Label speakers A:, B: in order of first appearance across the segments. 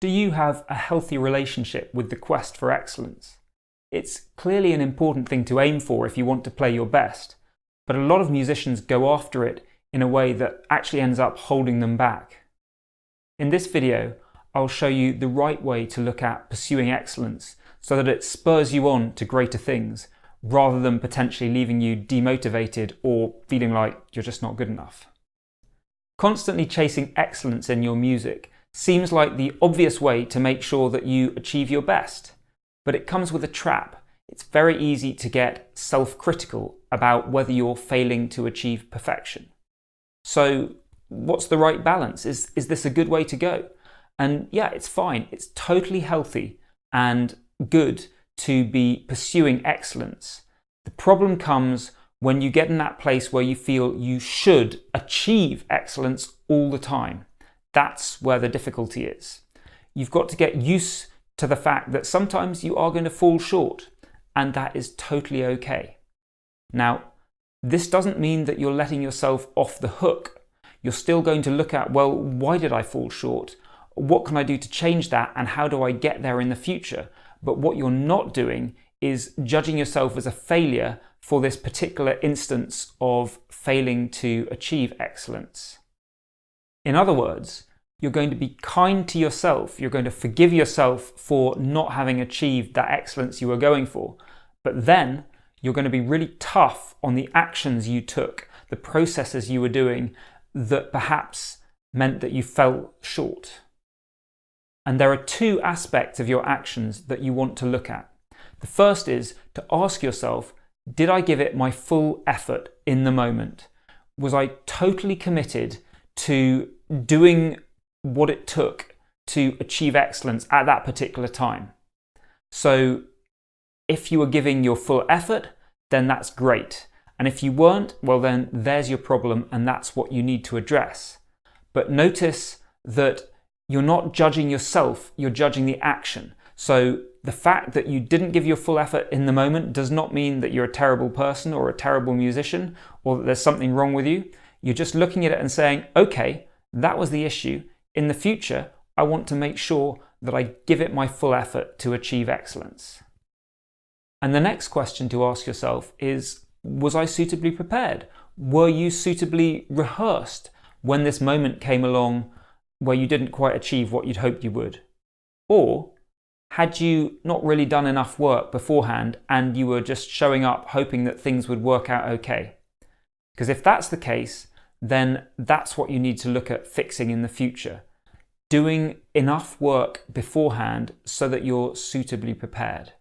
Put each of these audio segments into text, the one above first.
A: Do you have a healthy relationship with the quest for excellence? It's clearly an important thing to aim for if you want to play your best, but a lot of musicians go after it in a way that actually ends up holding them back. In this video, I'll show you the right way to look at pursuing excellence so that it spurs you on to greater things, rather than potentially leaving you demotivated or feeling like you're just not good enough. Constantly chasing excellence in your music seems like the obvious way to make sure that you achieve your best, but it comes with a trap. It's very easy to get self-critical about whether you're failing to achieve perfection. So what's the right balance? Is this a good way to go? And yeah, it's fine. It's totally healthy and good to be pursuing excellence. The problem comes when you get in that place where you feel you should achieve excellence all the time. That's where the difficulty is. You've got to get used to the fact that sometimes you are going to fall short, and that is totally okay. Now, this doesn't mean that you're letting yourself off the hook. You're still going to look at, well, why did I fall short? What can I do to change that, and how do I get there in the future? But what you're not doing is judging yourself as a failure for this particular instance of failing to achieve excellence. In other words, you're going to be kind to yourself. You're going to forgive yourself for not having achieved that excellence you were going for. But then you're going to be really tough on the actions you took, the processes you were doing that perhaps meant that you fell short. And there are two aspects of your actions that you want to look at. The first is to ask yourself, did I give it my full effort in the moment? Was I totally committed to doing what it took to achieve excellence at that particular time? So if you were giving your full effort, then that's great. And if you weren't, well then there's your problem, and that's what you need to address. But notice that you're not judging yourself, you're judging the action. So the fact that you didn't give your full effort in the moment does not mean that you're a terrible person or a terrible musician or that there's something wrong with you. You're just looking at it and saying, okay, that was the issue. In the future, I want to make sure that I give it my full effort to achieve excellence. And the next question to ask yourself is, was I suitably prepared? Were you suitably rehearsed when this moment came along where you didn't quite achieve what you'd hoped you would? Or had you not really done enough work beforehand and you were just showing up hoping that things would work out okay? Because if that's the case, then that's what you need to look at fixing in the future. Doing enough work beforehand so that you're suitably prepared.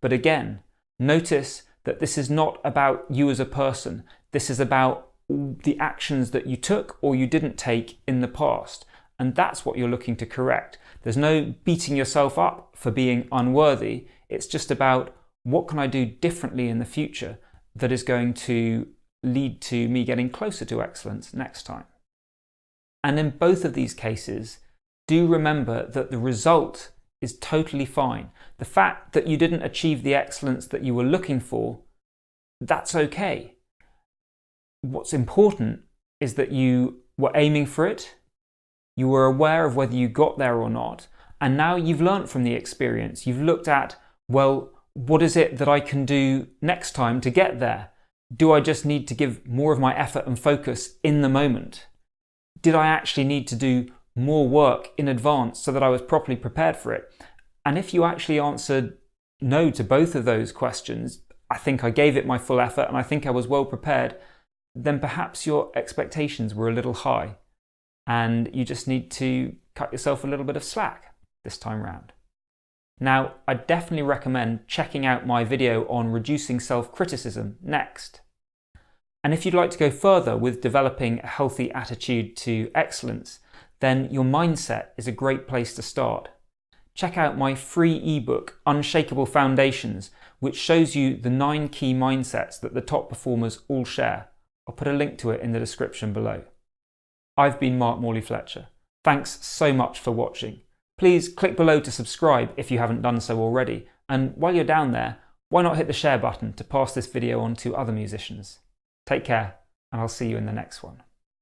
A: But again, notice that this is not about you as a person. This is about the actions that you took or you didn't take in the past. And that's what you're looking to correct. There's no beating yourself up for being unworthy. It's just about, what can I do differently in the future that is going to lead to me getting closer to excellence next time? And in both of these cases, do remember that the result is totally fine. The fact that you didn't achieve the excellence that you were looking for, that's okay. What's important is that you were aiming for it, you were aware of whether you got there or not, and now you've learnt from the experience. You've looked at, well, what is it that I can do next time to get there? Do I just need to give more of my effort and focus in the moment? Did I actually need to do more work in advance so that I was properly prepared for it? And if you actually answered no to both of those questions, I think I gave it my full effort and I think I was well prepared, then perhaps your expectations were a little high and you just need to cut yourself a little bit of slack this time round. Now, I definitely recommend checking out my video on reducing self-criticism next. And if you'd like to go further with developing a healthy attitude to excellence, then your mindset is a great place to start. Check out my free ebook, Unshakable Foundations, which shows you the 9 key mindsets that the top performers all share. I'll put a link to it in the description below. I've been Morley-Fletcher. Thanks so much for watching. Please click below to subscribe if you haven't done so already. And while you're down there, why not hit the share button to pass this video on to other musicians? Take care, and I'll see you in the next one.